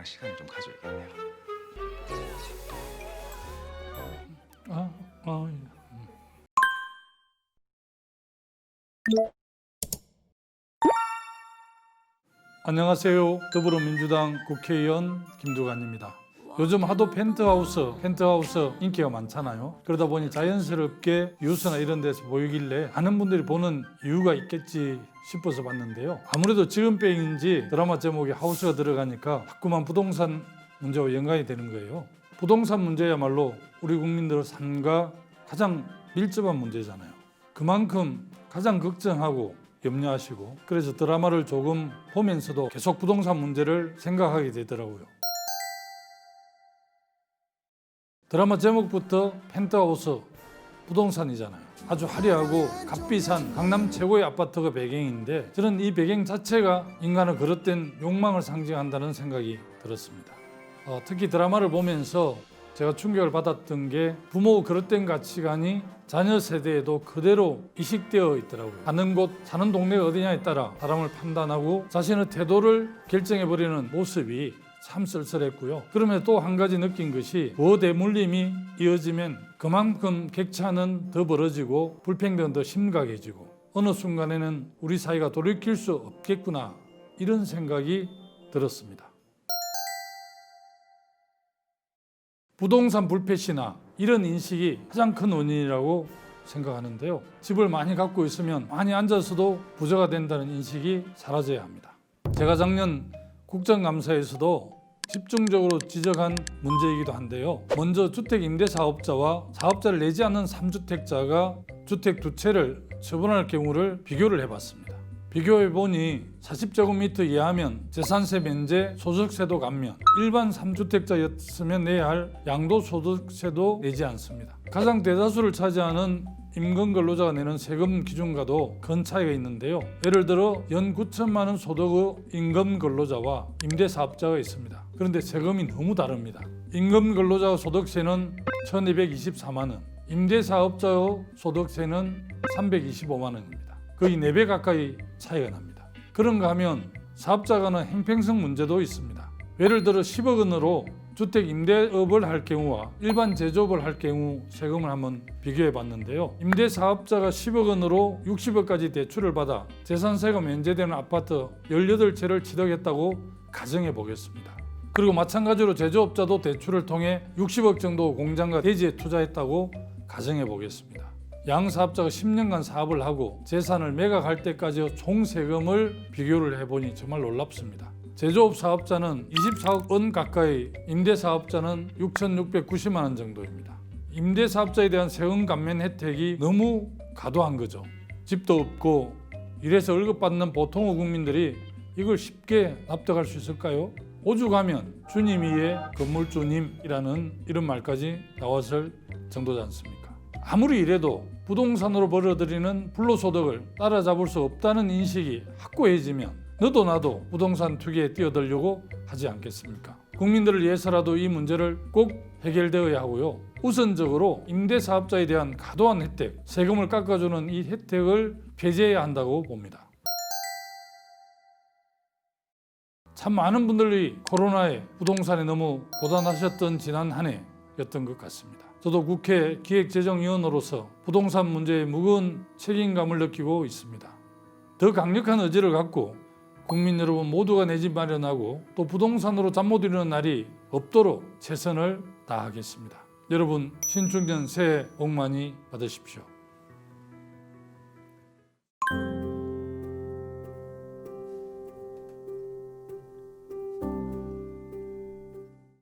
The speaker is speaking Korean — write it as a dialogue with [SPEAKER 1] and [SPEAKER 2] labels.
[SPEAKER 1] 시간을 좀 가져야겠네요.
[SPEAKER 2] 예. 안녕하세요. 더불어민주당 국회의원 김두관입니다. 요즘 하도 펜트하우스 인기가 많잖아요. 그러다 보니 자연스럽게 뉴스나 이런 데서 보이길래 많은 분들이 보는 이유가 있겠지 싶어서 봤는데요. 아무래도 지금병인지 드라마 제목에 하우스가 들어가니까 자꾸만 부동산 문제와 연관이 되는 거예요. 부동산 문제야말로 우리 국민들의 삶과 가장 밀접한 문제잖아요. 그만큼 가장 걱정하고 염려하시고, 그래서 드라마를 조금 보면서도 계속 부동산 문제를 생각하게 되더라고요. 드라마 제목부터 펜트하우스 부동산이잖아요. 아주 화려하고 값비싼 강남 최고의 아파트가 배경인데, 저는 이 배경 자체가 인간의 그릇된 욕망을 상징한다는 생각이 들었습니다. 특히 드라마를 보면서 제가 충격을 받았던 게 부모의 그릇된 가치관이 자녀 세대에도 그대로 이식되어 있더라고요. 사는 곳, 사는 동네가 어디냐에 따라 사람을 판단하고 자신의 태도를 결정해버리는 모습이 참 쓸쓸했고요. 그러면서 또 한 가지 느낀 것이 부대물림이 이어지면 그만큼 격차는 더 벌어지고 불평등은 더 심각해지고 어느 순간에는 우리 사회가 돌이킬 수 없겠구나, 이런 생각이 들었습니다. 부동산 불패시나 이런 인식이 가장 큰 원인이라고 생각하는데요. 집을 많이 갖고 있으면 많이 앉아서도 부자가 된다는 인식이 사라져야 합니다. 제가 작년 국정감사에서도 집중적으로 지적한 문제이기도 한데요. 먼저 주택임대사업자와 사업자를 내지 않는 3주택자가 주택 두 채를 처분할 경우를 비교를 해봤습니다. 비교해보니 40제곱미터 이하면 재산세 면제, 소득세도 감면, 일반 3주택자였으면 내야 할 양도소득세도 내지 않습니다. 가장 대다수를 차지하는 임금근로자가 내는 세금 기준과도 큰 차이가 있는데요. 예를 들어 연 9천만 원 소득의 임금근로자와 임대사업자가 있습니다. 그런데 세금이 너무 다릅니다. 임금근로자의 소득세는 1,224만 원, 임대사업자의 소득세는 325만 원입니다. 거의 4배 가까이 차이가 납니다. 그런가 하면 사업자 간의 형평성 문제도 있습니다. 예를 들어 10억 원으로 주택 임대업을 할 경우와 일반 제조업을 할 경우 세금을 한번 비교해 봤는데요. 임대사업자가 10억 원으로 60억까지 대출을 받아 재산세가 면제되는 아파트 18채를 취득했다고 가정해 보겠습니다. 그리고 마찬가지로 제조업자도 대출을 통해 60억 정도 공장과 대지에 투자했다고 가정해 보겠습니다. 양 사업자가 10년간 사업을 하고 재산을 매각할 때까지 총 세금을 비교를 해보니 정말 놀랍습니다. 제조업 사업자는 24억 원 가까이, 임대사업자는 6,690만 원 정도입니다. 임대사업자에 대한 세금 감면 혜택이 너무 과도한 거죠. 집도 없고 이래서 월급 받는 보통의 국민들이 이걸 쉽게 납득할 수 있을까요? 오죽하면 주님 위에 건물주님이라는 이런 말까지 나왔을 정도지 않습니까? 아무리 이래도 부동산으로 벌어들이는 불로소득을 따라잡을 수 없다는 인식이 확고해지면 너도 나도 부동산 투기에 뛰어들려고 하지 않겠습니까? 국민들을 위해서라도 이 문제를 꼭 해결되어야 하고요. 우선적으로 임대사업자에 대한 과도한 혜택, 세금을 깎아주는 이 혜택을 폐지해야 한다고 봅니다. 참 많은 분들이 코로나에 부동산에 너무 고단하셨던 지난 한 해였던 것 같습니다. 저도 국회 기획재정위원으로서 부동산 문제에 무거운 책임감을 느끼고 있습니다. 더 강력한 의지를 갖고 국민 여러분 모두가 내 집 마련하고 또 부동산으로 잠 못 이루는 날이 없도록 최선을 다하겠습니다. 여러분 신축년 새해 복 많이 받으십시오.